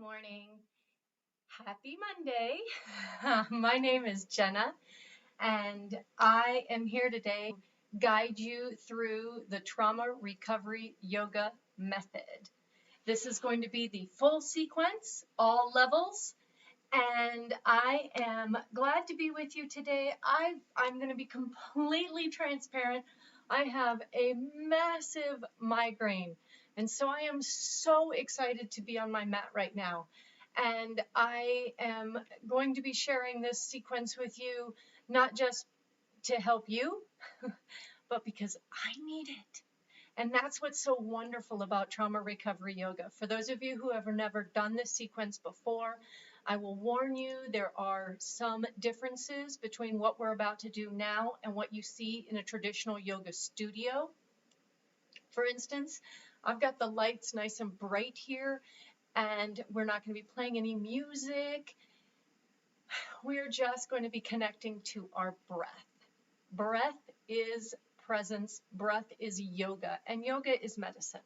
morning. Happy Monday. My name is Jenna, and I am here today to guide you through the trauma recovery yoga method. This is going to be the full sequence, all levels, and I am glad to be with you today. I'm going to be completely transparent. I have a massive migraine, and so I am so excited to be on my mat right now. And I am going to be sharing this sequence with you, not just to help you, but because I need it. And that's what's so wonderful about trauma recovery yoga. For those of you who have never done this sequence before, I will warn you there are some differences between what we're about to do now and what you see in a traditional yoga studio. For instance, I've got the lights nice and bright here, and we're not going to be playing any music. We're just going to be connecting to our breath. Breath is presence, breath is yoga, and yoga is medicine.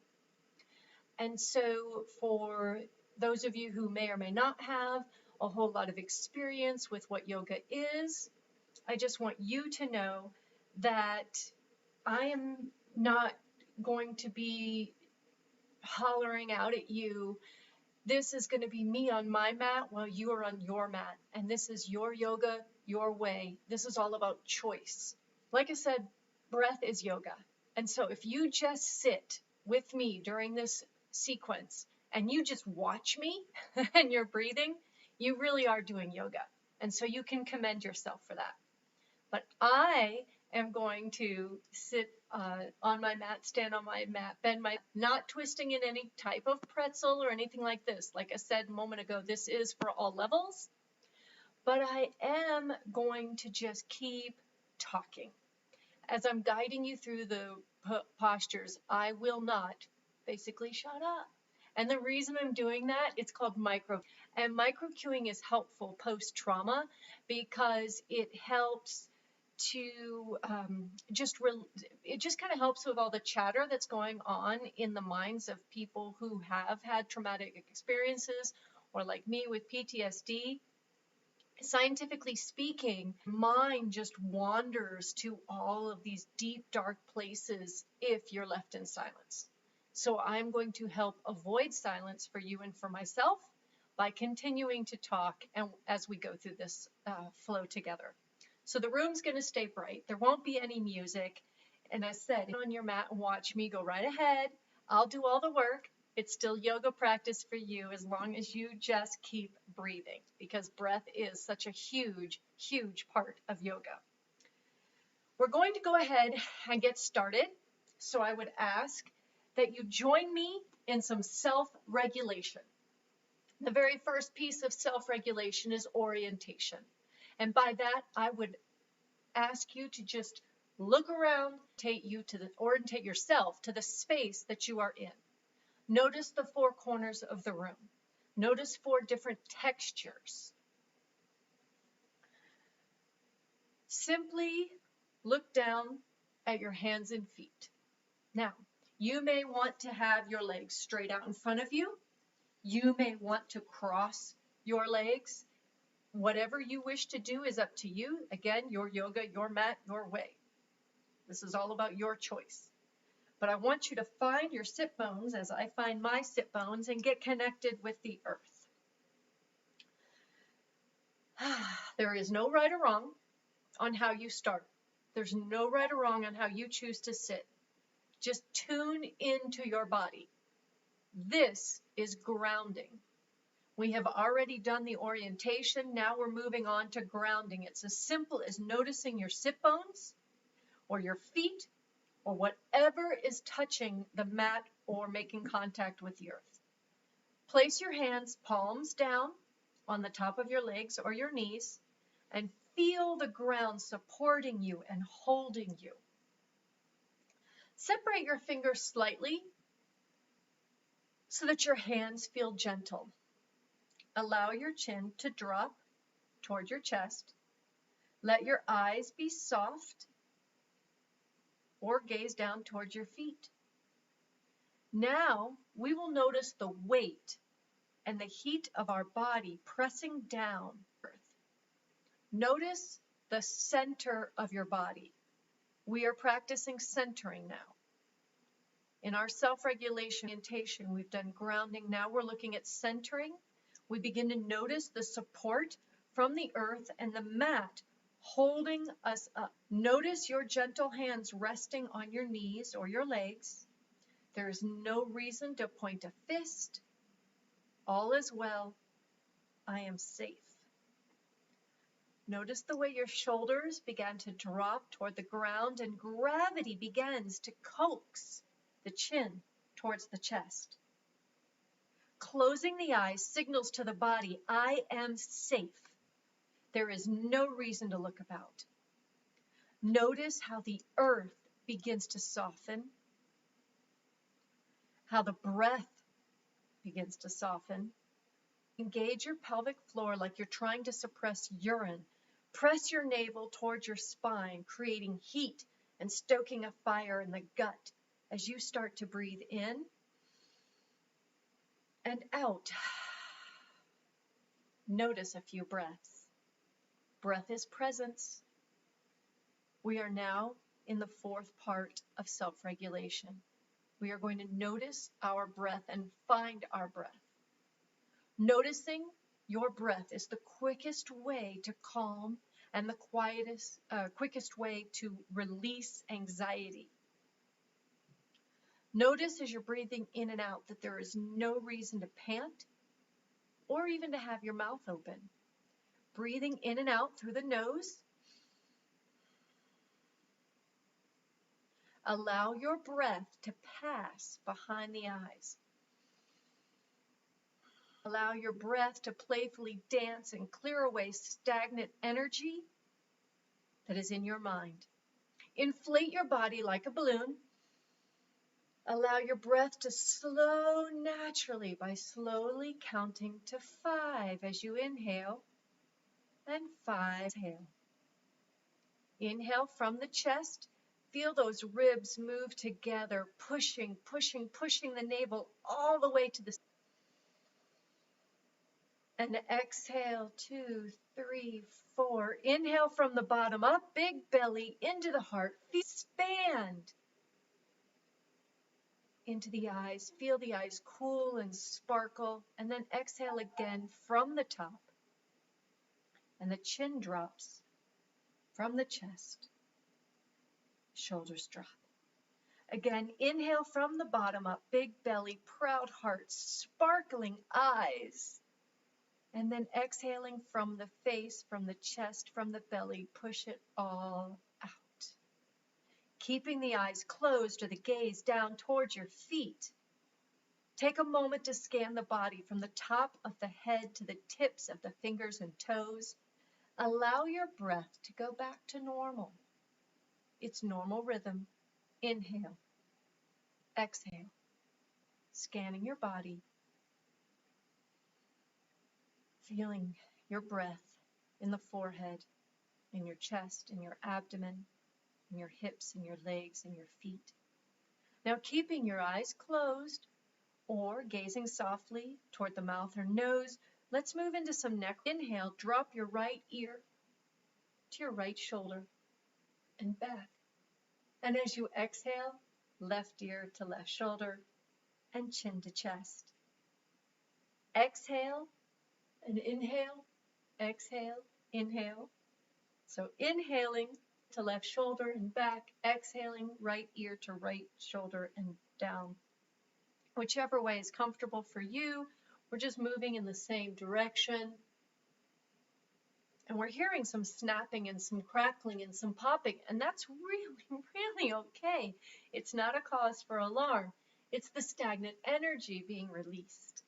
And so for those of you who may or may not have a whole lot of experience with what yoga is, I just want you to know that I am not going to be hollering out at you. This is going to be me on my mat while you are on your mat. And this is your yoga, your way. This is all about choice. Like I said, breath is yoga. And so if you just sit with me during this sequence and you just watch me and you're breathing, you really are doing yoga. And so you can commend yourself for that. But I am going to sit on my mat, stand on my mat, bend my, not twisting in any type of pretzel or anything like this. Like I said a moment ago, this is for all levels. But I am going to just keep talking. As I'm guiding you through the postures, I will not basically shut up. And the reason I'm doing that, it's called micro. And micro cueing is helpful post-trauma because it helps to it just kind of helps with all the chatter that's going on in the minds of people who have had traumatic experiences, or like me with PTSD. Scientifically speaking, mind just wanders to all of these deep, dark places if you're left in silence. So I'm going to help avoid silence for you and for myself by continuing to talk and as we go through this flow together. So the room's going to stay bright. There won't be any music. And I said, on your mat and watch me, go right ahead. I'll do all the work. It's still yoga practice for you as long as you just keep breathing, because breath is such a huge, huge part of yoga. We're going to go ahead and get started. So I would ask that you join me in some self-regulation. The very first piece of self-regulation is orientation. And by that, I would ask you to just look around, orientate yourself to the space that you are in. Notice the four corners of the room. Notice four different textures. Simply look down at your hands and feet. Now, you may want to have your legs straight out in front of you. You may want to cross your legs. Whatever you wish to do is up to you. Again, your yoga, your mat, your way. This is all about your choice. But I want you to find your sit bones as I find my sit bones and get connected with the earth. There is no right or wrong on how you start. There's no right or wrong on how you choose to sit. Just tune into your body. This is grounding. We have already done the orientation. Now we're moving on to grounding. It's as simple as noticing your sit bones or your feet or whatever is touching the mat or making contact with the earth. Place your hands palms down on the top of your legs or your knees and feel the ground supporting you and holding you. Separate your fingers slightly so that your hands feel gentle. Allow your chin to drop toward your chest. Let your eyes be soft or gaze down towards your feet. Now we will notice the weight and the heat of our body pressing down. Notice the center of your body. We are practicing centering now. In our self-regulation orientation, we've done grounding. Now we're looking at centering. We begin to notice the support from the earth and the mat holding us up. Notice your gentle hands resting on your knees or your legs. There is no reason to point a fist. All is well. I am safe. Notice the way your shoulders began to drop toward the ground and gravity begins to coax the chin towards the chest. Closing the eyes signals to the body, I am safe. There is no reason to look about. Notice how the earth begins to soften, how the breath begins to soften. Engage your pelvic floor like you're trying to suppress urine. Press your navel towards your spine, creating heat and stoking a fire in the gut as you start to breathe in and out. Notice a few breaths. Breath is presence. We are now in the fourth part of self-regulation. We are going to notice our breath and find our breath. Noticing your breath is the quickest way to calm and the quickest way to release anxiety. Notice as you're breathing in and out that there is no reason to pant or even to have your mouth open. Breathing in and out through the nose. Allow your breath to pass behind the eyes. Allow your breath to playfully dance and clear away stagnant energy that is in your mind. Inflate your body like a balloon. Allow your breath to slow naturally by slowly counting to 5 as you inhale and 5 exhale. Inhale from the chest. Feel those ribs move together, pushing the navel all the way to the and exhale, 2, 3, 4. Inhale from the bottom up, big belly into the heart. Expand into the eyes. Feel the eyes cool and sparkle. And then exhale again from the top. And the chin drops from the chest. Shoulders drop. Again, inhale from the bottom up, big belly, proud heart, sparkling eyes. And then exhaling from the face, from the chest, from the belly, push it all out. Keeping the eyes closed or the gaze down towards your feet. Take a moment to scan the body from the top of the head to the tips of the fingers and toes. Allow your breath to go back to normal. Its normal rhythm. Inhale, exhale, scanning your body, feeling your breath in the forehead, in your chest, in your abdomen, in your hips, in your legs, in your feet. Now keeping your eyes closed or gazing softly toward the mouth or nose, let's move into some neck. Inhale, drop your right ear to your right shoulder and back. And as you exhale, left ear to left shoulder and chin to chest. Exhale and inhale, exhale, inhale. So inhaling to left shoulder and back, exhaling right ear to right shoulder and down. Whichever way is comfortable for you, we're just moving in the same direction. And we're hearing some snapping and some crackling and some popping, and that's really okay. It's not a cause for alarm. It's the stagnant energy being released.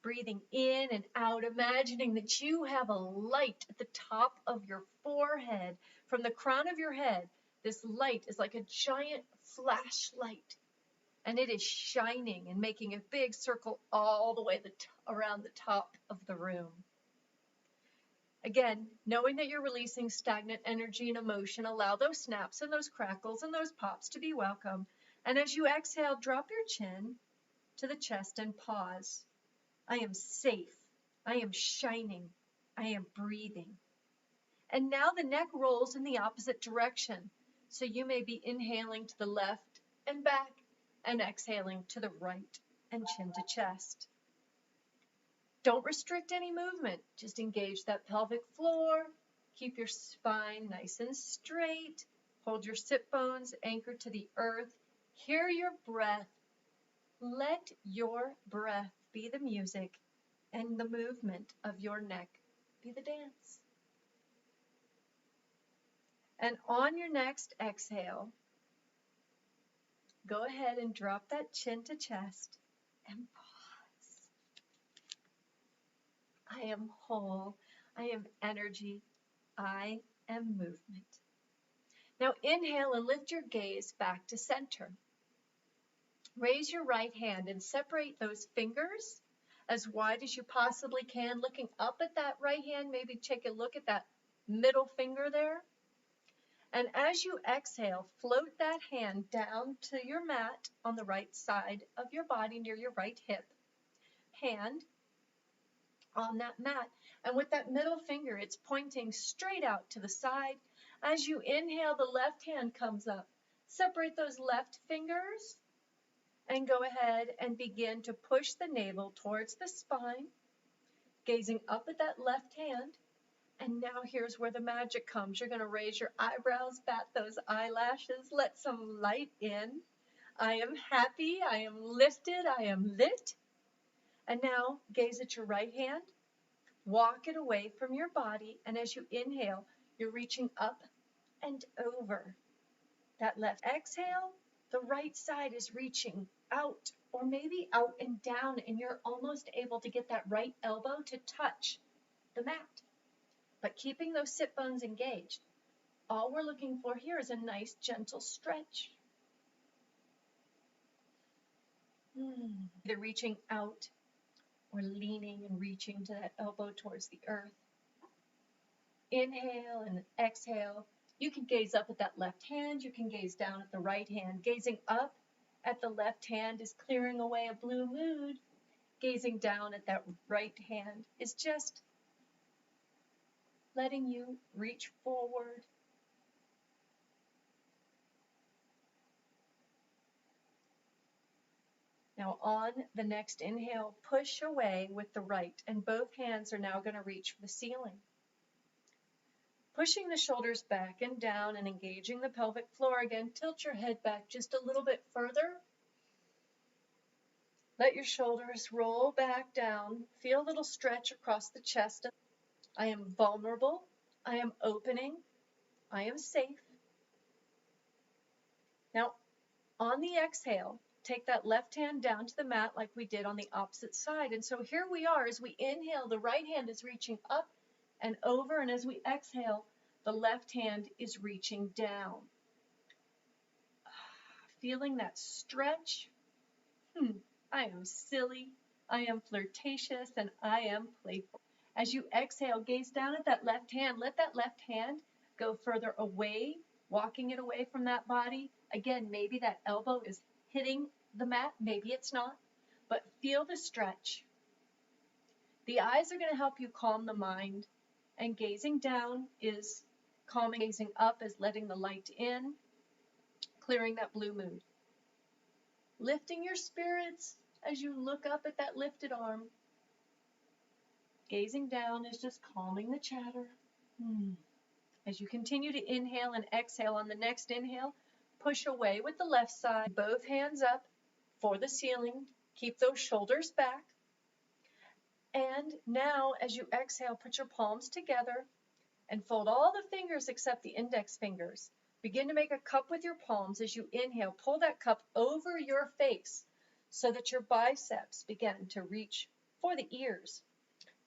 Breathing in and out, imagining that you have a light at the top of your forehead. From the crown of your head, this light is like a giant flashlight, and it is shining and making a big circle all the way around the top of the room. Again, knowing that you're releasing stagnant energy and emotion, allow those snaps and those crackles and those pops to be welcome. And as you exhale, drop your chin to the chest and pause. I am safe. I am shining. I am breathing. And now the neck rolls in the opposite direction. So you may be inhaling to the left and back and exhaling to the right and chin to chest. Don't restrict any movement. Just engage that pelvic floor. Keep your spine nice and straight. Hold your sit bones anchored to the earth. Hear your breath. Let your breath be the music and the movement of your neck be the dance. And on your next exhale, go ahead and drop that chin to chest and pause. I am whole. I am energy. I am movement. Now inhale and lift your gaze back to center. Raise your right hand and separate those fingers as wide as you possibly can, looking up at that right hand. Maybe take a look at that middle finger there. And as you exhale, float that hand down to your mat on the right side of your body near your right hip. Hand on that mat. And with that middle finger, it's pointing straight out to the side. As you inhale, the left hand comes up. Separate those left fingers and go ahead and begin to push the navel towards the spine, gazing up at that left hand. And now here's where the magic comes. You're going to raise your eyebrows, bat those eyelashes, let some light in. I am happy, I am lifted, I am lit. And now gaze at your right hand, walk it away from your body, and as you inhale, you're reaching up and over. That left exhale, the right side is reaching out, or maybe out and down, and you're almost able to get that right elbow to touch the mat. But keeping those sit bones engaged. All we're looking for here is a nice gentle stretch. Either reaching out or leaning and reaching to that elbow towards the earth. Inhale and exhale. You can gaze up at that left hand. You can gaze down at the right hand. Gazing up at the left hand is clearing away a blue mood. Gazing down at that right hand is just letting you reach forward. Now on the next inhale, push away with the right, and both hands are now going to reach for the ceiling. Pushing the shoulders back and down and engaging the pelvic floor again, tilt your head back just a little bit further. Let your shoulders roll back down. Feel a little stretch across the chest. I am vulnerable. I am opening. I am safe. Now, on the exhale, take that left hand down to the mat like we did on the opposite side. And so here we are. As we inhale, the right hand is reaching up and over. And as we exhale, the left hand is reaching down. Feeling that stretch. I am silly. I am flirtatious, and I am playful. As you exhale, gaze down at that left hand. Let that left hand go further away, walking it away from that body. Again, maybe that elbow is hitting the mat, maybe it's not, but feel the stretch. The eyes are going to help you calm the mind, and gazing down is calming. Gazing up is letting the light in, clearing that blue mood. Lifting your spirits as you look up at that lifted arm. Gazing down is just calming the chatter. As you continue to inhale and exhale, on the next inhale, push away with the left side, both hands up for the ceiling. Keep those shoulders back. And now, as you exhale, put your palms together and fold all the fingers except the index fingers. Begin to make a cup with your palms. As you inhale, pull that cup over your face so that your biceps begin to reach for the ears.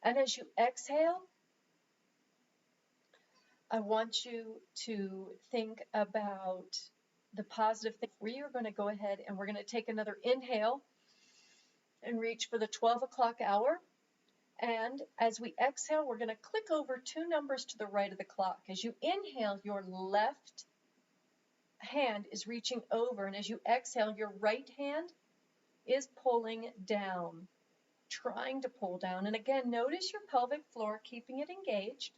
And as you exhale, I want you to think about the positive thing. We are going to go ahead and we're going to take another inhale and reach for the 12 o'clock hour. And as we exhale, we're going to click over 2 numbers to the right of the clock. As you inhale, your left hand is reaching over, and as you exhale, your right hand is pulling down. trying to pull down. And again, notice your pelvic floor, keeping it engaged.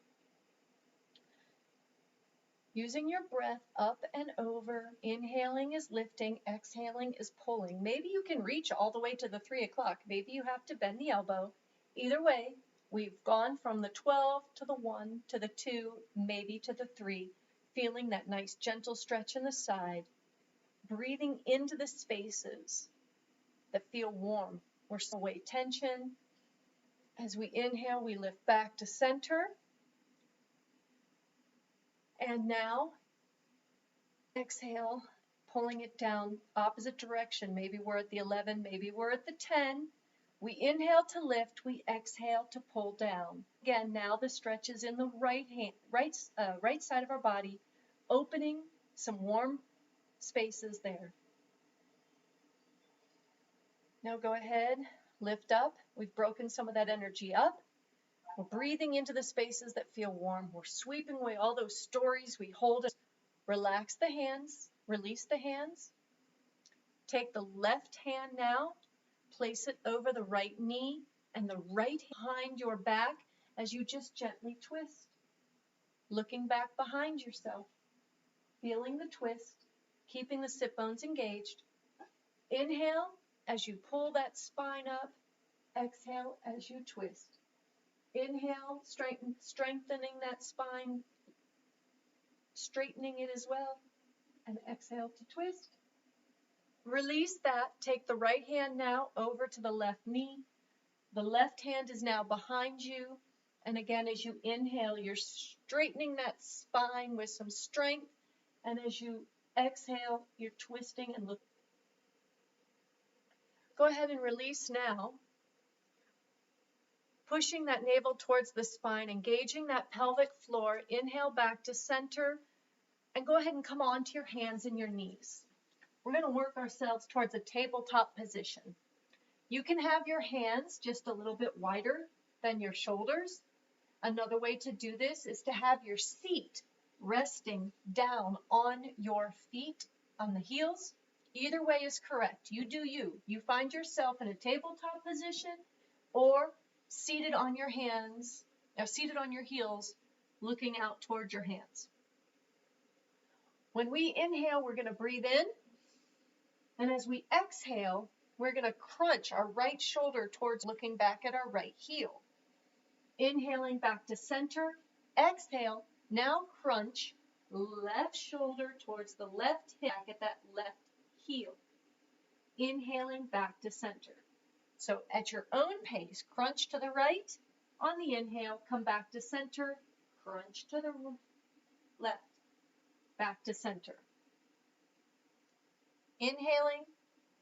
Using your breath up and over. Inhaling is lifting, exhaling is pulling. Maybe you can reach all the way to the 3 o'clock. Maybe you have to bend the elbow. Either way, we've gone from the 12 to the 1 to the 2, maybe to the 3, feeling that nice gentle stretch in the side, breathing into the spaces that feel warm. We're away tension. As we inhale, we lift back to center. And now, exhale, pulling it down opposite direction. Maybe we're at the 11, maybe we're at the 10. We inhale to lift, we exhale to pull down. Again, now the stretch is in the right side of our body, opening some warm spaces there. Now go ahead, lift up. We've broken some of that energy up. We're breathing into the spaces that feel warm. We're sweeping away all those stories we hold. Relax the hands, release the hands. Take the left hand now, place it over the right knee and the right behind your back as you just gently twist. Looking back behind yourself, feeling the twist, keeping the sit bones engaged. Inhale as you pull that spine up, exhale as you twist. Inhale, strengthening that spine, straightening it as well, and exhale to twist. Release that. Take the right hand now over to the left knee. The left hand is now behind you. And again, as you inhale, you're straightening that spine with some strength. And as you exhale, you're twisting and looking. Go ahead and release now. Pushing that navel towards the spine, engaging that pelvic floor. Inhale back to center. And go ahead and come onto your hands and your knees. We're going to work ourselves towards a tabletop position. You can have your hands just a little bit wider than your shoulders. Another way to do this is to have your seat resting down on your feet, on the heels. Either way is correct. You do you. You find yourself in a tabletop position or seated on your hands, seated on your heels, looking out towards your hands. When we inhale, we're going to breathe in. And as we exhale, we're going to crunch our right shoulder towards looking back at our right heel. Inhaling back to center. Exhale. Now crunch left shoulder towards the left hip, back at that left heel. Inhaling back to center. So at your own pace, crunch to the right. On the inhale, come back to center. Crunch to the left. Back to center. Inhaling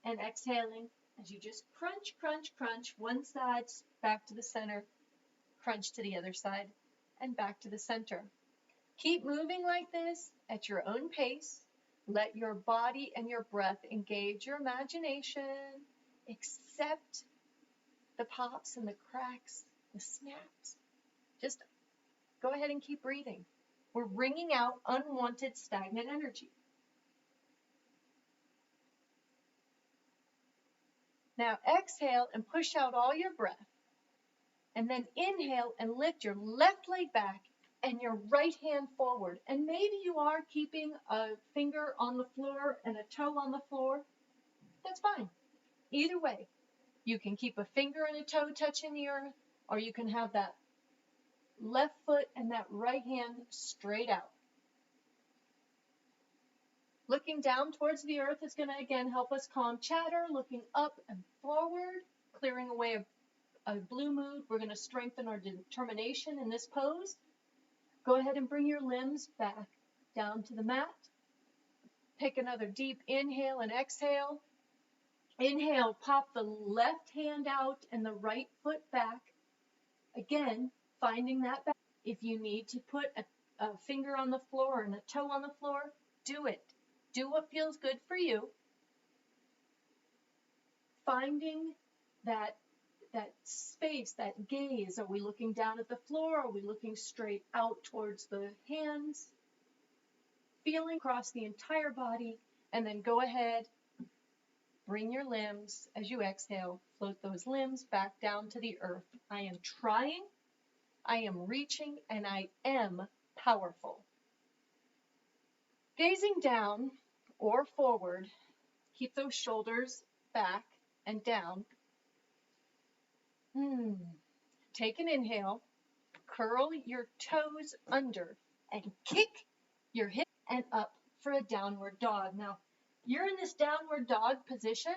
and exhaling as you just crunch, crunch, crunch. One side back to the center, crunch to the other side, and back to the center. Keep moving like this at your own pace. Let your body and your breath engage your imagination. Accept the pops and the cracks, the snaps. Just go ahead and keep breathing. We're bringing out unwanted stagnant energy. Now exhale and push out all your breath. And then inhale and lift your left leg back and your right hand forward. And maybe you are keeping a finger on the floor and a toe on the floor. That's fine. Either way, you can keep a finger and a toe touching the earth, or you can have that left foot and that right hand straight out. Looking down towards the earth is going to again help us calm chatter. Looking up and forward, clearing away a blue mood. We're going to strengthen our determination in this pose. Go ahead and bring your limbs back down to the mat. Take another deep inhale and exhale. Inhale, pop the left hand out and the right foot back. Again, finding that back. If you need to put a finger on the floor and a toe on the floor, do it. Do what feels good for you. Finding that space, that gaze. Are we looking down at the floor? Are we looking straight out towards the hands? Feeling across the entire body, and then go ahead, bring your limbs as you exhale Float those limbs back down to the earth. I am trying, I am reaching, and I am powerful. Gazing down or forward, keep those shoulders back and down. Take an inhale, curl your toes under, and kick your hip and up for a downward dog. Now, you're in this downward dog position.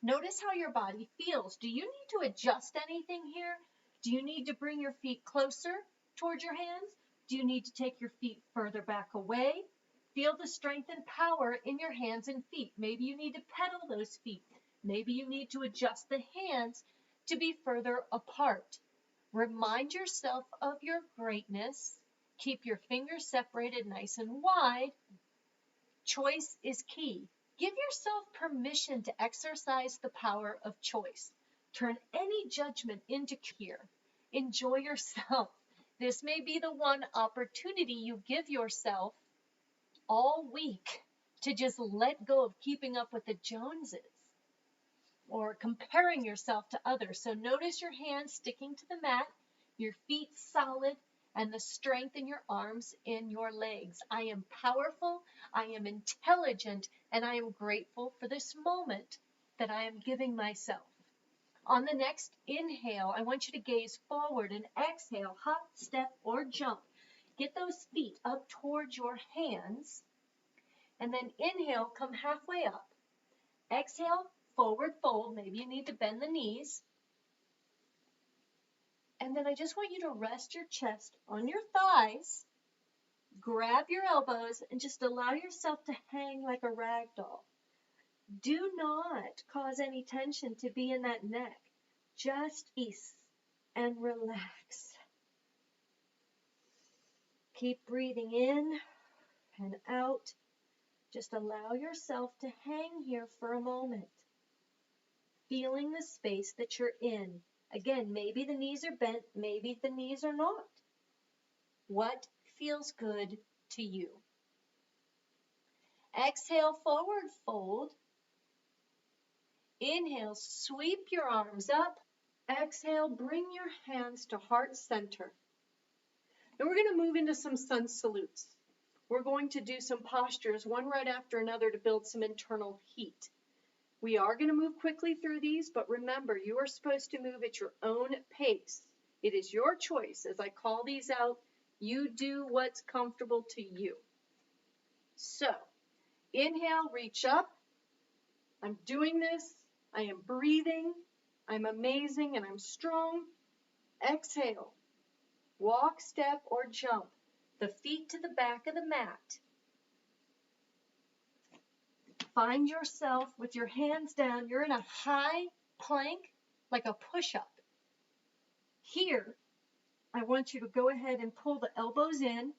Notice how your body feels. Do you need to adjust anything here? Do you need to bring your feet closer towards your hands? Do you need to take your feet further back away? Feel the strength and power in your hands and feet. Maybe you need to pedal those feet. Maybe you need to adjust the hands to be further apart. Remind yourself of your greatness. Keep your fingers separated nice and wide. Choice is key. Give yourself permission to exercise the power of choice. Turn any judgment into here. Enjoy yourself. This may be the one opportunity you give yourself all week to just let go of keeping up with the Joneses or comparing yourself to others. So notice your hands sticking to the mat, your feet solid, and the strength in your arms, in your legs. I am powerful, I am intelligent, and I am grateful for this moment that I am giving myself. On the next inhale, I want you to gaze forward and exhale, hop, step, or jump. Get those feet up towards your hands, and then inhale, come halfway up. Exhale, forward fold. Maybe you need to bend the knees. And then I just want you to rest your chest on your thighs, grab your elbows, and just allow yourself to hang like a rag doll. Do not cause any tension to be in that neck. Just ease and relax. Keep breathing in and out. Just allow yourself to hang here for a moment, feeling the space that you're in. Again, maybe the knees are bent, maybe the knees are not. What feels good to you? Exhale, forward fold. Inhale, sweep your arms up. Exhale, bring your hands to heart center. And we're going to move into some sun salutes. We're going to do some postures, one right after another, to build some internal heat. We are going to move quickly through these, but remember, you are supposed to move at your own pace. It is your choice. As I call these out, you do what's comfortable to you. So, inhale, reach up. I'm doing this. I am breathing. I'm amazing and I'm strong. Exhale, walk, step, or jump. The feet to the back of the mat. Find yourself with your hands down. You're in a high plank, like a push-up. Here, I want you to go ahead and pull the elbows in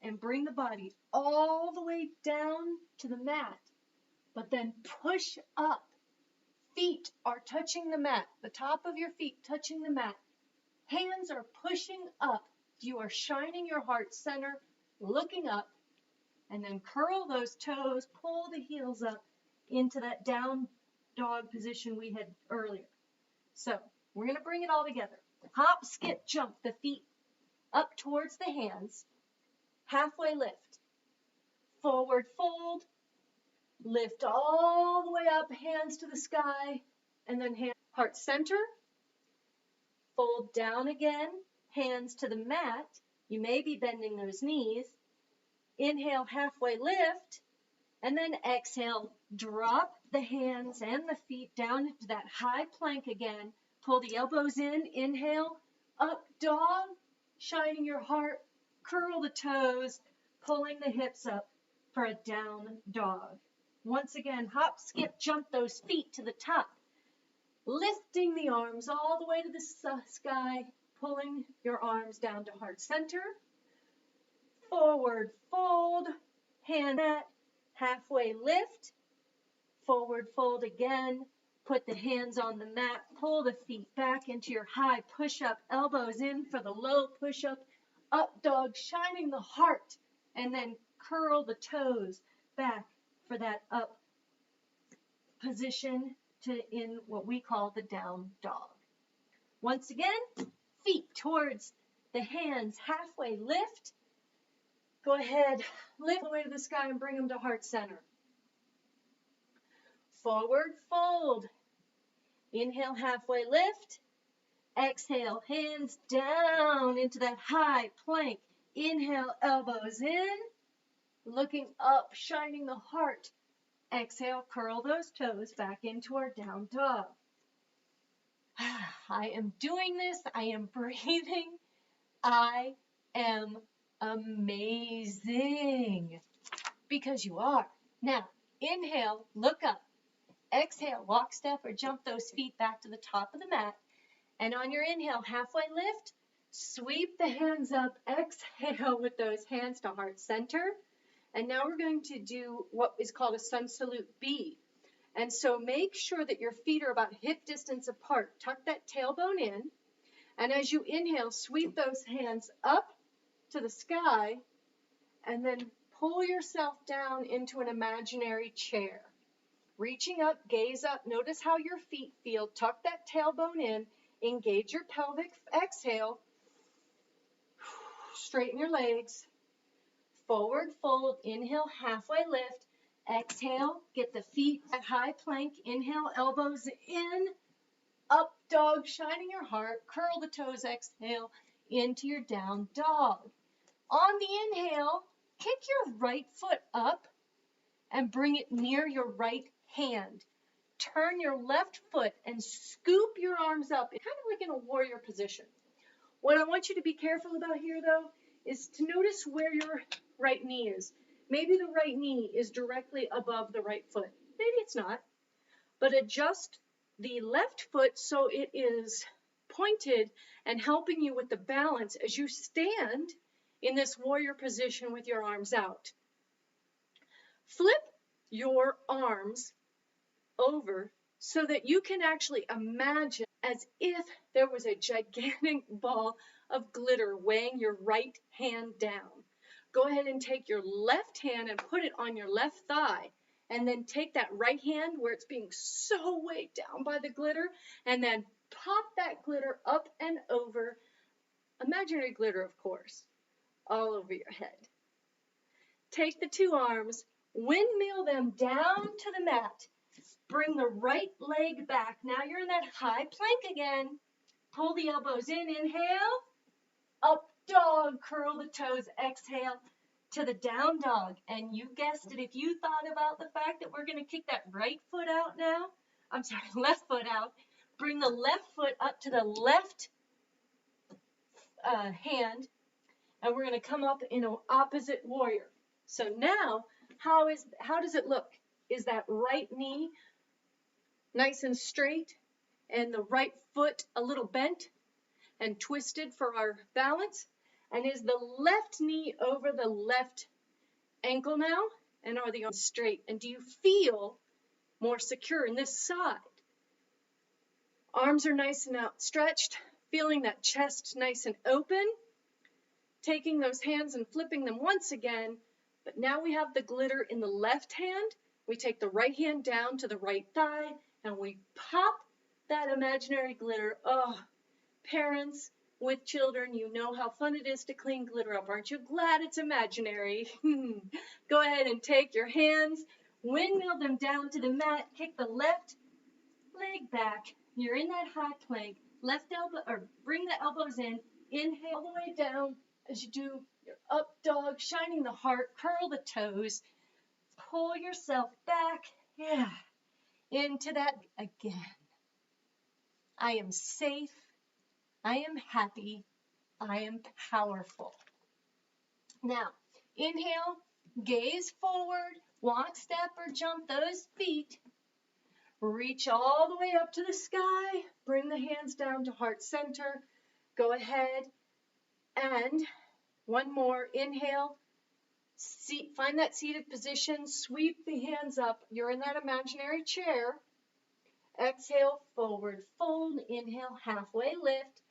and bring the body all the way down to the mat, but then push up. Feet are touching the mat, the top of your feet touching the mat. Hands are pushing up. You are shining your heart center, looking up, and then curl those toes, pull the heels up into that down dog position we had earlier. So we're going to bring it all together. Hop, skip, jump, the feet up towards the hands. Halfway lift. Forward fold. Lift all the way up, hands to the sky, and then heart center. Fold down again, hands to the mat. You may be bending those knees. Inhale, halfway lift, and then exhale, drop the hands and the feet down into that high plank again. Pull the elbows in, inhale, up dog, shining your heart, curl the toes, pulling the hips up for a down dog. Once again, hop, skip, jump those feet to the top, lifting the arms all the way to the sky, pulling your arms down to heart center. Forward fold, hand mat, halfway lift, forward fold again, put the hands on the mat, pull the feet back into your high push-up, elbows in for the low push-up, up dog, shining the heart, and then curl the toes back for that up position in what we call the down dog. Once again, feet towards the hands, halfway lift. Go ahead, lift all the way to the sky and bring them to heart center. Forward fold. Inhale, halfway lift. Exhale, hands down into that high plank. Inhale, elbows in. Looking up, shining the heart. Exhale, curl those toes back into our down dog. I am doing this. I am breathing. I am amazing. Because you are. Now, inhale, look up. Exhale, walk, step, or jump those feet back to the top of the mat. And on your inhale, halfway lift, sweep the hands up. Exhale with those hands to heart center. And now we're going to do what is called a sun salute B. And so make sure that your feet are about hip distance apart. Tuck that tailbone in. And as you inhale, sweep those hands up to the sky. And then pull yourself down into an imaginary chair. Reaching up, gaze up. Notice how your feet feel. Tuck that tailbone in. Engage your pelvic. Exhale. Straighten your legs. Forward fold. Inhale, halfway lift. Exhale, get the feet at high plank. Inhale, elbows in. Up dog, shining your heart. Curl the toes. Exhale into your down dog. On the inhale, kick your right foot up and bring it near your right hand. Turn your left foot and scoop your arms up, kind of like in a warrior position. What I want you to be careful about here, though, is to notice where your right knee is. Maybe the right knee is directly above the right foot. Maybe it's not. But adjust the left foot so it is pointed and helping you with the balance as you stand in this warrior position with your arms out. Flip your arms over so that you can actually imagine as if there was a gigantic ball of glitter weighing your right hand down. Go ahead and take your left hand and put it on your left thigh, and then take that right hand where it's being so weighed down by the glitter, and then pop that glitter up and over, imaginary glitter of course, all over your head. Take the two arms, windmill them down to the mat. Bring the right leg back. Now you're in that high plank again. Pull the elbows in. Inhale. Up dog. Curl the toes. Exhale to the down dog. And you guessed it. If you thought about the fact that we're going to kick that right foot out now. I'm sorry, left foot out. Bring the left foot up to the left hand. And we're going to come up in an opposite warrior. So now, how does it look? Is that right knee nice and straight and the right foot a little bent and twisted for our balance? And is the left knee over the left ankle now? And are the arms straight? And do you feel more secure in this side? Arms are nice and outstretched, feeling that chest nice and open. Taking those hands and flipping them once again. But now we have the glitter in the left hand. We take the right hand down to the right thigh and we pop that imaginary glitter. Oh, parents with children, you know how fun it is to clean glitter up. Aren't you glad it's imaginary? Go ahead and take your hands, windmill them down to the mat, kick the left leg back. You're in that high plank. Left elbow, or bring the elbows in. Inhale all the way down as you do your up dog, shining the heart, curl the toes. Pull yourself back, into that again. I am safe, I am happy, I am powerful. Now, inhale, gaze forward, walk, step, or jump those feet. Reach all the way up to the sky, bring the hands down to heart center. Go ahead and one more, inhale. Find that seated position, sweep the hands up. You're in that imaginary chair. Exhale, forward fold. Inhale, halfway lift.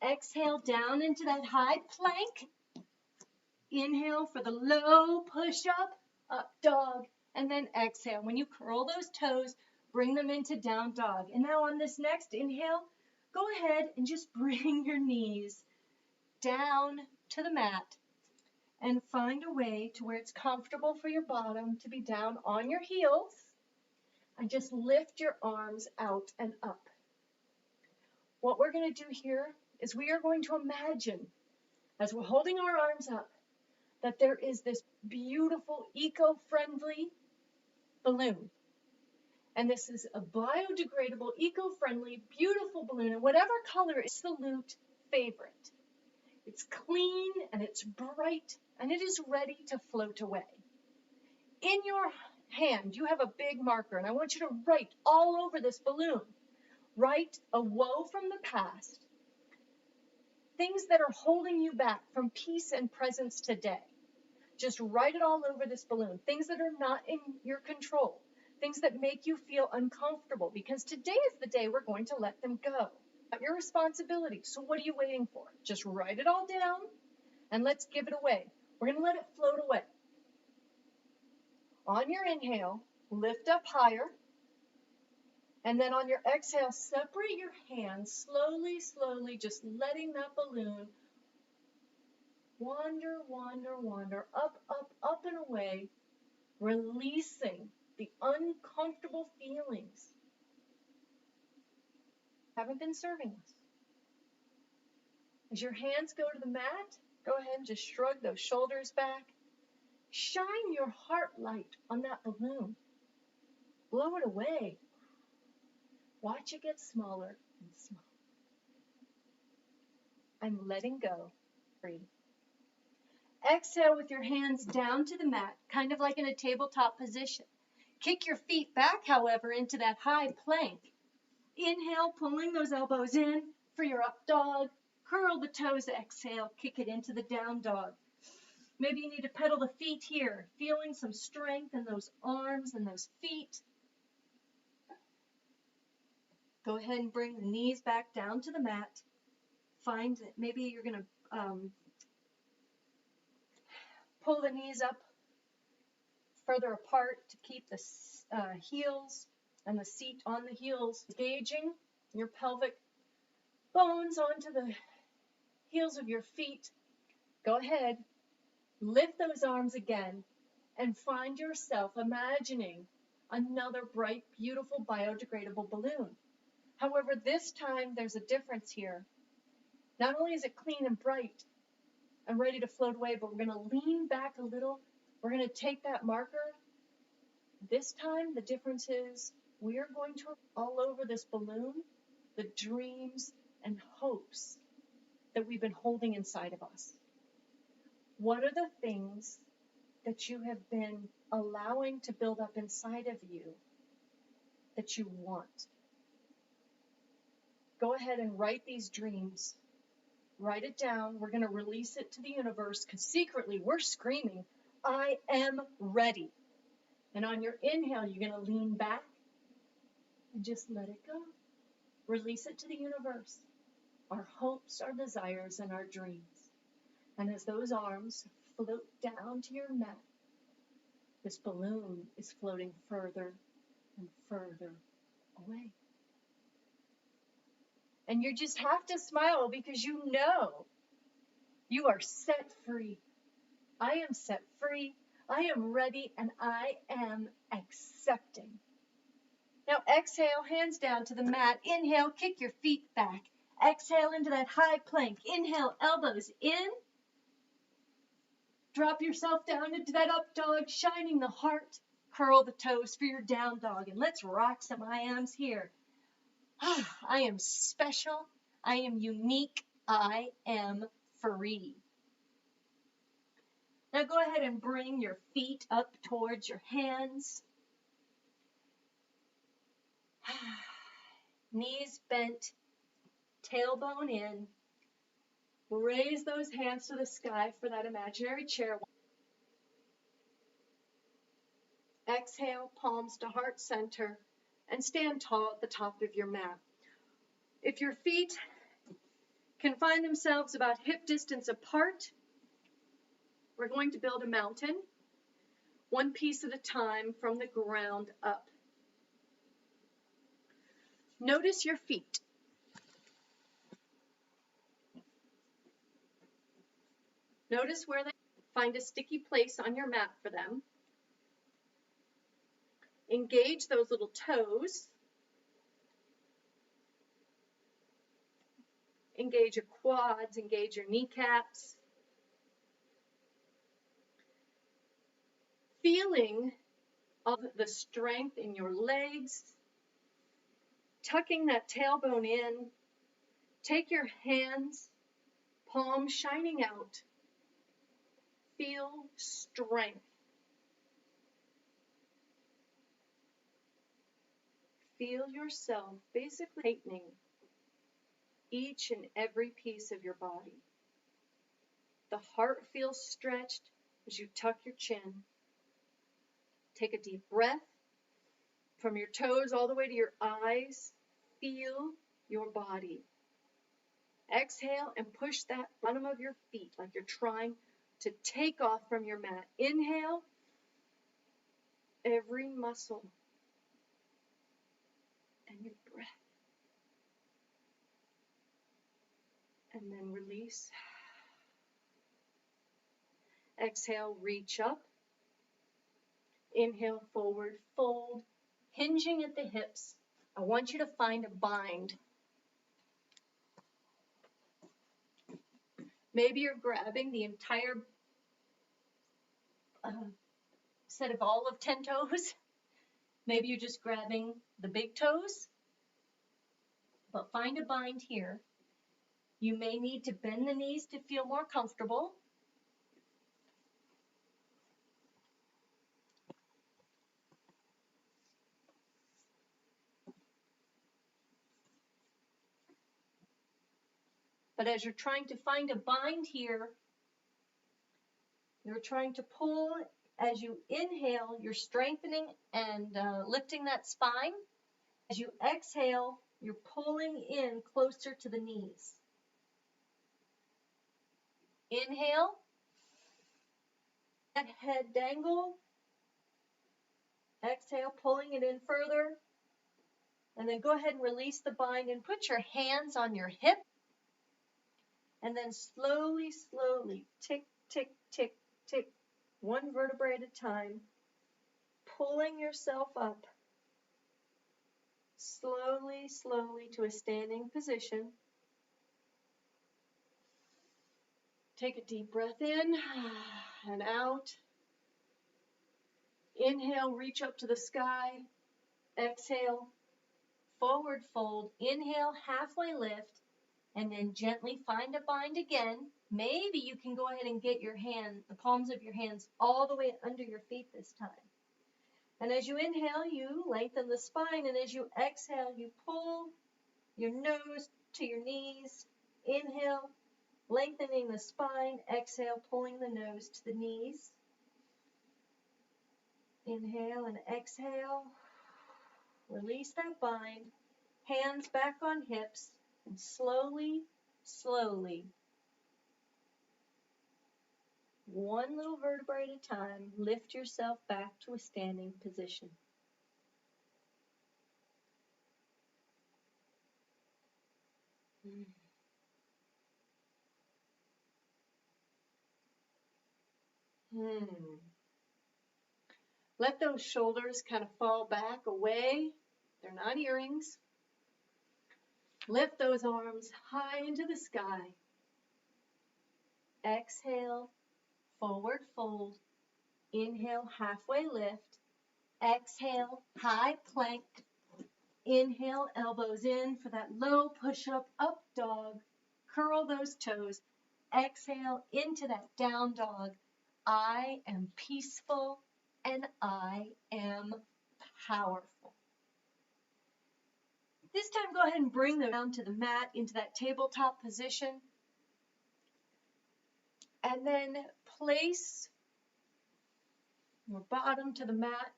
Exhale, down into that high plank. Inhale for the low push up dog. And then exhale. When you curl those toes, Bring them into down dog. And now on this next inhale, go ahead and just bring your knees down to the mat and find a way to where it's comfortable for your bottom to be down on your heels, and just lift your arms out and up. What we're going to do here is we are going to imagine, as we're holding our arms up, that there is this beautiful, eco-friendly balloon. And this is a biodegradable, eco-friendly, beautiful balloon, and whatever color is absolute favorite. It's clean and it's bright and it is ready to float away. In your hand, you have a big marker, and I want you to write all over this balloon. Write a woe from the past, things that are holding you back from peace and presence today. Just write it all over this balloon. Things that are not in your control, things that make you feel uncomfortable, because today is the day we're going to let them go. Not your responsibility. So what are you waiting for? Just write it all down and let's give it away. We're going to let it float away. On your inhale, lift up higher. And then on your exhale, separate your hands slowly, slowly, just letting that balloon wander, wander, wander, up, up, up and away, releasing the uncomfortable feelings haven't been serving us. As your hands go to the mat, go ahead and just shrug those shoulders back. Shine your heart light on that balloon. Blow it away. Watch it get smaller and smaller. I'm letting go. Breathe. Exhale with your hands down to the mat, kind of like in a tabletop position. Kick your feet back, however, into that high plank. Inhale, pulling those elbows in for your up dog. Curl the toes, exhale, kick it into the down dog. Maybe you need to pedal the feet here, feeling some strength in those arms and those feet. Go ahead and bring the knees back down to the mat. Find that maybe you're going to pull the knees up further apart to keep the heels and the seat on the heels, engaging your pelvic bones onto the heels of your feet. Go ahead, lift those arms again, and find yourself imagining another bright, beautiful, biodegradable balloon. However, this time there's a difference here. Not only is it clean and bright and ready to float away, but we're going to lean back a little. We're going to take that marker. This time, the difference is we are going to all over this balloon the dreams and hopes that we've been holding inside of us. What are the things that you have been allowing to build up inside of you that you want? Go ahead and write these dreams. Write it down. We're going to release it to the universe because secretly we're screaming, I am ready. And on your inhale, you're going to lean back and just let it go. Release it to the universe. Our hopes, our desires, and our dreams. And as those arms float down to your mat, this balloon is floating further and further away. And you just have to smile because you know you are set free. I am set free. I am ready and I am accepting. Now exhale, hands down to the mat. Inhale, kick your feet back. Exhale into that high plank. Inhale, elbows in. Drop yourself down into that up dog, shining the heart. Curl the toes for your down dog. And let's rock some I ams here. I am special. I am unique. I am free. Now go ahead and bring your feet up towards your hands. Knees bent, tailbone in. Raise those hands to the sky for that imaginary chair. Exhale, palms to heart center, and stand tall at the top of your mat. If your feet can find themselves about hip distance apart, we're going to build a mountain, one piece at a time from the ground up. Notice your feet. Notice where they find a sticky place on your mat for them. Engage those little toes. Engage your quads, engage your kneecaps. Feeling of the strength in your legs. Tucking that tailbone in. Take your hands, palms shining out. Feel strength. Feel yourself basically tightening each and every piece of your body. The heart feels stretched as you tuck your chin. Take a deep breath from your toes all the way to your eyes. Feel your body. Exhale and push that bottom of your feet like you're trying to take off from your mat. Inhale, every muscle and your breath. And then release. Exhale, reach up. Inhale, forward, fold, hinging at the hips. I want you to find a bind. Maybe you're grabbing the entire set of all of 10 toes. Maybe you're just grabbing the big toes. But find a bind here. You may need to bend the knees to feel more comfortable. But as you're trying to find a bind here, you're trying to pull. As you inhale, you're strengthening and lifting that spine. As you exhale, you're pulling in closer to the knees. Inhale, that head dangle. Exhale, pulling it in further. And then go ahead and release the bind and put your hands on your hip. And then slowly, slowly, tick, tick, tick, tick, one vertebrae at a time, pulling yourself up. Slowly, slowly to a standing position. Take a deep breath in and out. Inhale, reach up to the sky. Exhale, forward fold. Inhale, halfway lift, and then gently find a bind again. Maybe you can go ahead and get your hand, the palms of your hands, all the way under your feet this time. And as you inhale, you lengthen the spine, and as you exhale, you pull your nose to your knees. Inhale, lengthening the spine. Exhale, pulling the nose to the knees. Inhale and exhale. Release that bind. Hands back on hips. And slowly, slowly, one little vertebrae at a time, lift yourself back to a standing position. Let those shoulders kind of fall back away. They're not earrings. Lift those arms high into the sky. Exhale, forward fold. Inhale, halfway lift. Exhale, high plank. Inhale, elbows in for that low push-up, up dog. Curl those toes. Exhale into that down dog. I am peaceful and I am powerful. This time, go ahead and bring them down to the mat, into that tabletop position. And then place your bottom to the mat.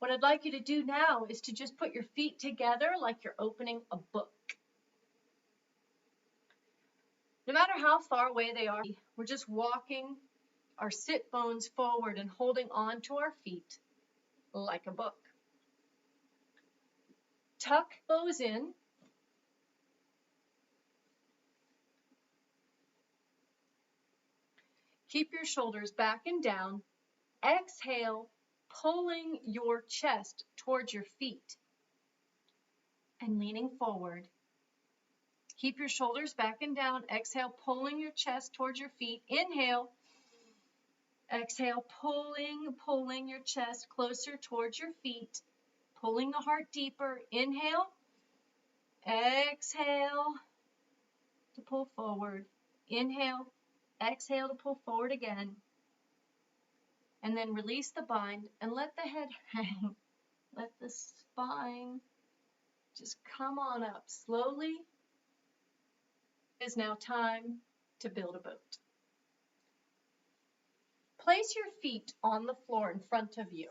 What I'd like you to do now is to just put your feet together like you're opening a book. No matter how far away they are, we're just walking our sit bones forward and holding on to our feet like a book. Tuck those in. Keep your shoulders back and down. Exhale, pulling your chest towards your feet and leaning forward. Keep your shoulders back and down. Exhale, pulling your chest towards your feet. Inhale. Exhale, pulling your chest closer towards your feet. Pulling the heart deeper. Inhale. Exhale to pull forward. Inhale. Exhale to pull forward again. And then release the bind and let the head hang. Let the spine just come on up slowly. It is now time to build a boat. Place your feet on the floor in front of you,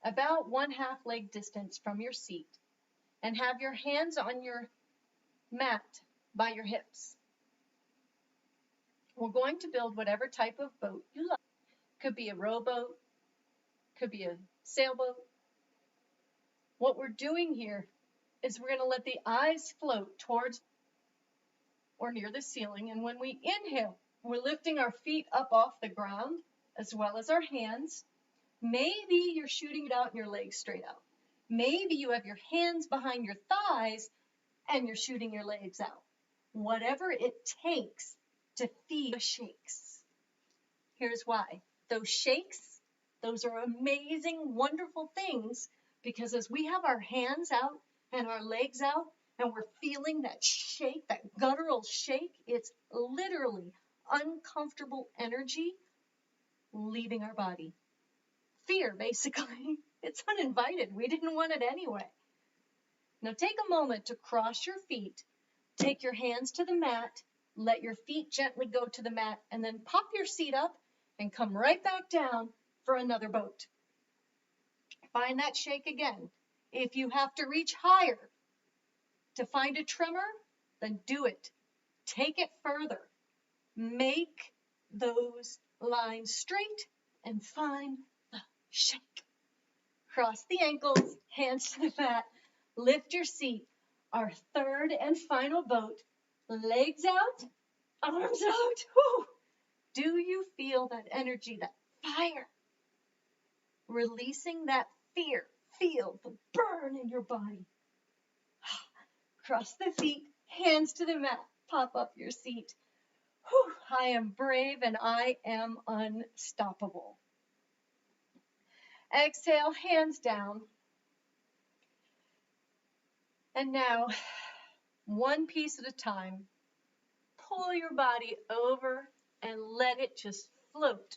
about 1/2 leg distance from your seat, and have your hands on your mat by your hips. We're going to build whatever type of boat you like. Could be a rowboat, could be a sailboat. What we're doing here is we're going to let the eyes float towards or near the ceiling, and when we inhale, we're lifting our feet up off the ground as well as our hands. Maybe you're shooting it out and your legs straight out. Maybe you have your hands behind your thighs and you're shooting your legs out. Whatever it takes to feel the shakes. Here's why. Those shakes, those are amazing, wonderful things, because as we have our hands out and our legs out and we're feeling that shake, that guttural shake, it's literally uncomfortable energy leaving our body. Fear, basically. It's uninvited. We didn't want it anyway. Now take a moment to cross your feet. Take your hands to the mat. Let your feet gently go to the mat, and then pop your seat up and come right back down for another boat. Find that shake again. If you have to reach higher to find a tremor, then do it. Take it further. Make those lines straight and find the shake. Cross the ankles, hands to the mat, lift your seat. Our third and final boat, legs out, arms out. Whew. Do you feel that energy, that fire? Releasing that fear. Feel the burn in your body. Cross the feet, hands to the mat, pop up your seat. Whew. I am brave and I am unstoppable. Exhale, hands down. And now, one piece at a time, pull your body over and let it just float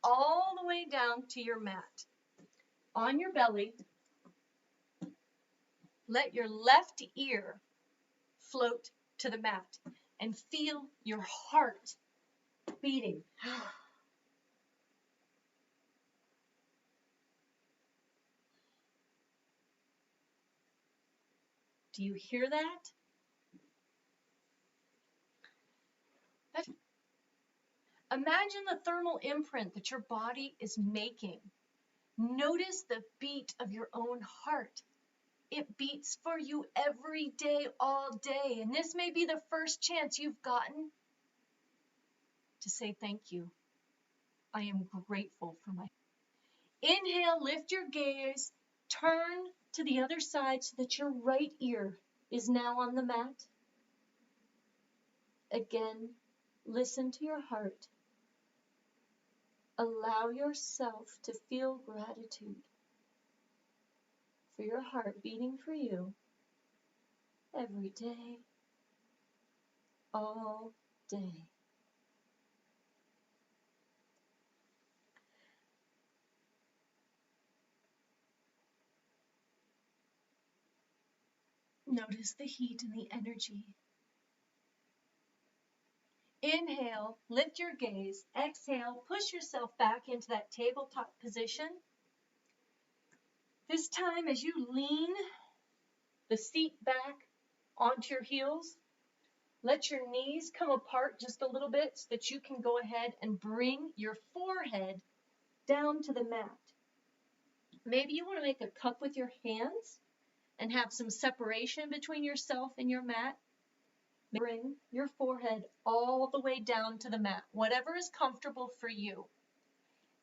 all the way down to your mat. On your belly, let your left ear float to the mat and feel your heart beating. Do you hear that? Imagine the thermal imprint that your body is making. Notice the beat of your own heart. It beats for you every day, all day. And this may be the first chance you've gotten to say thank you. I am grateful for my. Inhale, lift your gaze, turn to the other side so that your right ear is now on the mat. Again, listen to your heart. Allow yourself to feel gratitude for your heart beating for you every day, all day. Notice the heat and the energy. Inhale, lift your gaze. Exhale, push yourself back into that tabletop position. This time, as you lean the seat back onto your heels, let your knees come apart just a little bit so that you can go ahead and bring your forehead down to the mat. Maybe you want to make a cup with your hands and have some separation between yourself and your mat. Bring your forehead all the way down to the mat, whatever is comfortable for you.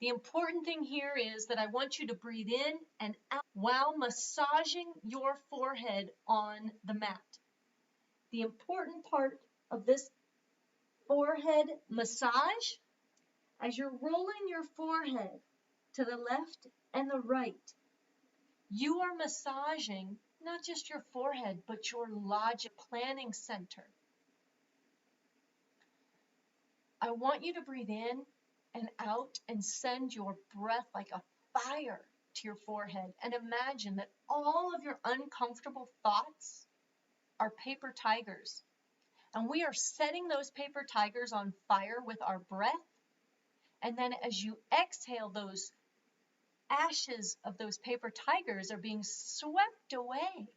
The important thing here is that I want you to breathe in and out while massaging your forehead on the mat. The important part of this forehead massage, as you're rolling your forehead to the left and the right, you are massaging not just your forehead, but your logic planning center. I want you to breathe in and out and send your breath like a fire to your forehead, and imagine that all of your uncomfortable thoughts are paper tigers, and we are setting those paper tigers on fire with our breath. And then as you exhale, those ashes of those paper tigers are being swept away,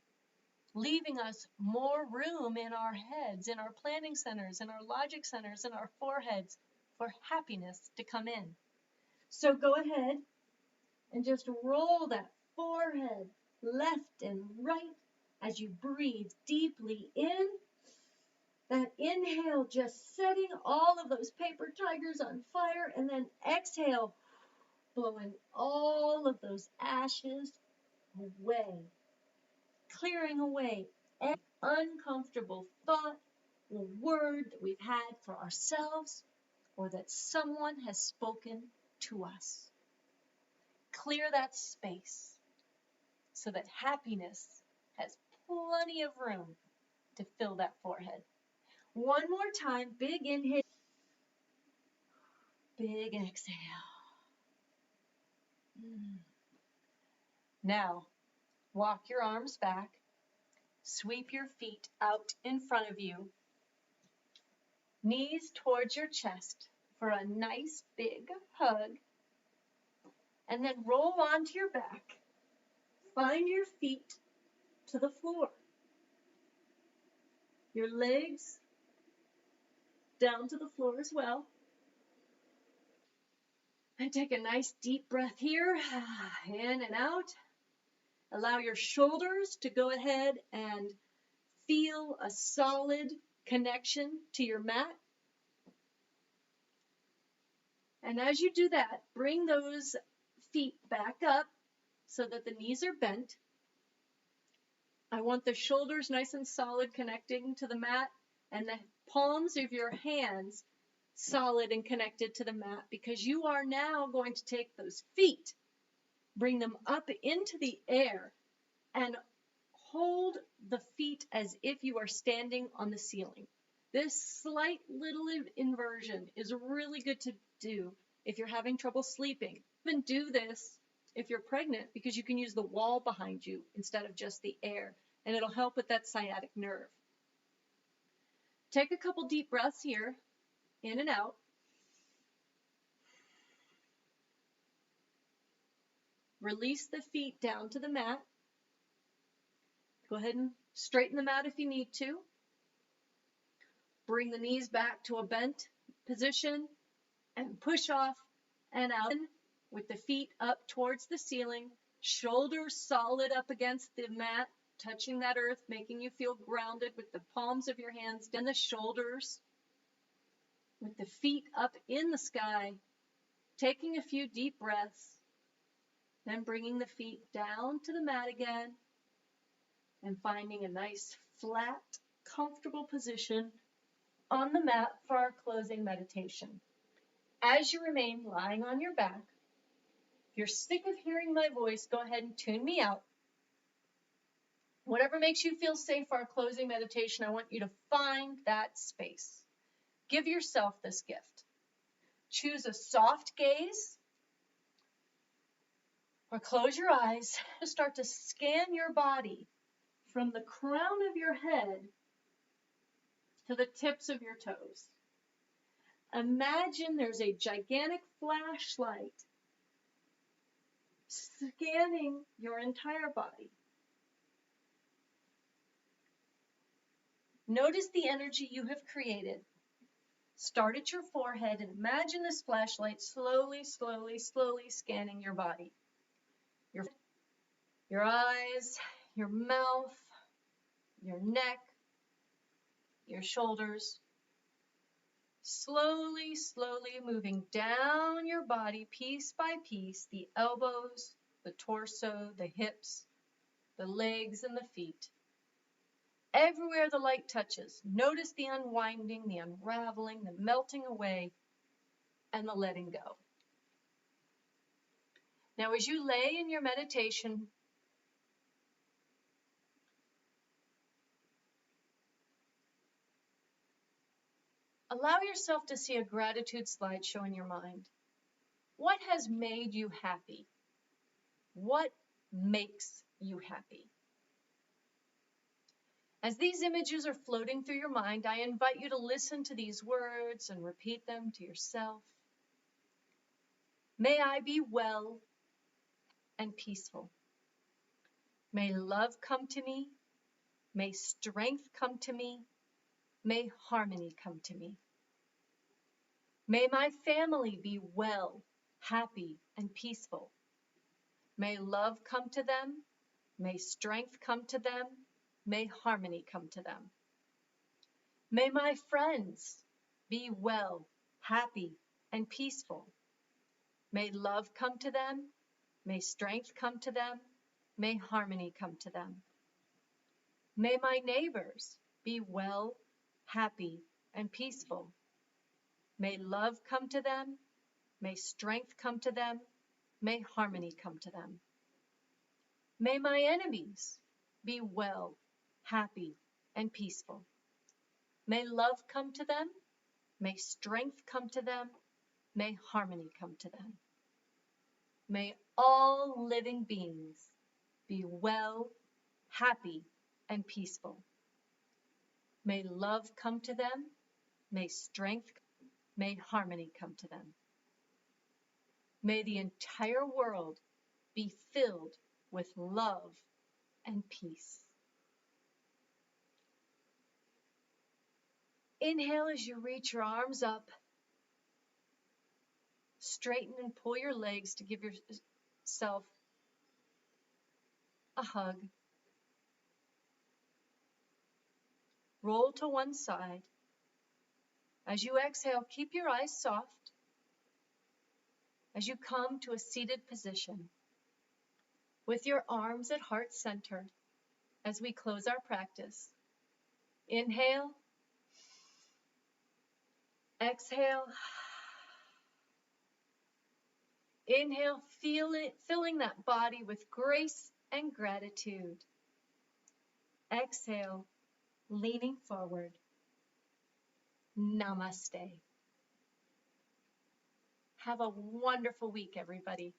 leaving us more room in our heads, in our planning centers, in our logic centers, in our foreheads for happiness to come in. So go ahead and just roll that forehead left and right as you breathe deeply in. That inhale, just setting all of those paper tigers on fire, and then exhale, blowing all of those ashes away, clearing away any uncomfortable thought or word that we've had for ourselves or that someone has spoken to us. Clear that space so that happiness has plenty of room to fill that forehead. One more time, big inhale, big exhale. Now, walk your arms back, sweep your feet out in front of you, knees towards your chest for a nice big hug, and then roll onto your back. Find your feet to the floor. Your legs down to the floor as well. And take a nice deep breath here, in and out. Allow your shoulders to go ahead and feel a solid connection to your mat. And as you do that, bring those feet back up so that the knees are bent. I want the shoulders nice and solid connecting to the mat, and the palms of your hands solid and connected to the mat, because you are now going to take those feet, bring them up into the air, and hold the feet as if you are standing on the ceiling. This slight little inversion is really good to do if you're having trouble sleeping. Even do this if you're pregnant, because you can use the wall behind you instead of just the air, and it'll help with that sciatic nerve. Take a couple deep breaths here, in and out. Release the feet down to the mat. Go ahead and straighten them out if you need to. Bring the knees back to a bent position and push off and out with the feet up towards the ceiling, shoulders solid up against the mat, touching that earth, making you feel grounded with the palms of your hands down the shoulders, with the feet up in the sky, taking a few deep breaths, then bringing the feet down to the mat again and finding a nice, flat, comfortable position on the mat for our closing meditation. As you remain lying on your back, if you're sick of hearing my voice, go ahead and tune me out. Whatever makes you feel safe for our closing meditation, I want you to find that space. Give yourself this gift. Choose a soft gaze or close your eyes. Start to scan your body from the crown of your head to the tips of your toes. Imagine there's a gigantic flashlight scanning your entire body. Notice the energy you have created. Start at your forehead and imagine this flashlight slowly, slowly, slowly scanning your body. Your eyes, your mouth, your neck, your shoulders. Slowly, slowly moving down your body piece by piece, the elbows, the torso, the hips, the legs, and the feet. Everywhere the light touches, notice the unwinding, the unraveling, the melting away, and the letting go. Now, as you lay in your meditation, allow yourself to see a gratitude slideshow in your mind. What has made you happy? What makes you happy? As these images are floating through your mind, I invite you to listen to these words and repeat them to yourself. May I be well and peaceful. May love come to me. May strength come to me. May harmony come to me. May my family be well, happy, and peaceful. May love come to them. May strength come to them. May harmony come to them. May my friends be well, happy, and peaceful. May love come to them. May strength come to them. May harmony come to them. May my neighbors be well, happy, and peaceful. May love come to them. May strength come to them. May harmony come to them. May my enemies be well, happy, and peaceful. May love come to them. May strength come to them. May harmony come to them. May all living beings be well, happy, and peaceful. May love come to them. May strength, may harmony come to them. May the entire world be filled with love and peace. Inhale as you reach your arms up. Straighten and pull your legs to give yourself a hug. Roll to one side. As you exhale, keep your eyes soft as you come to a seated position with your arms at heart center as we close our practice. Inhale. Exhale. Inhale, filling that body with grace and gratitude. Exhale, leaning forward. Namaste. Have a wonderful week, everybody.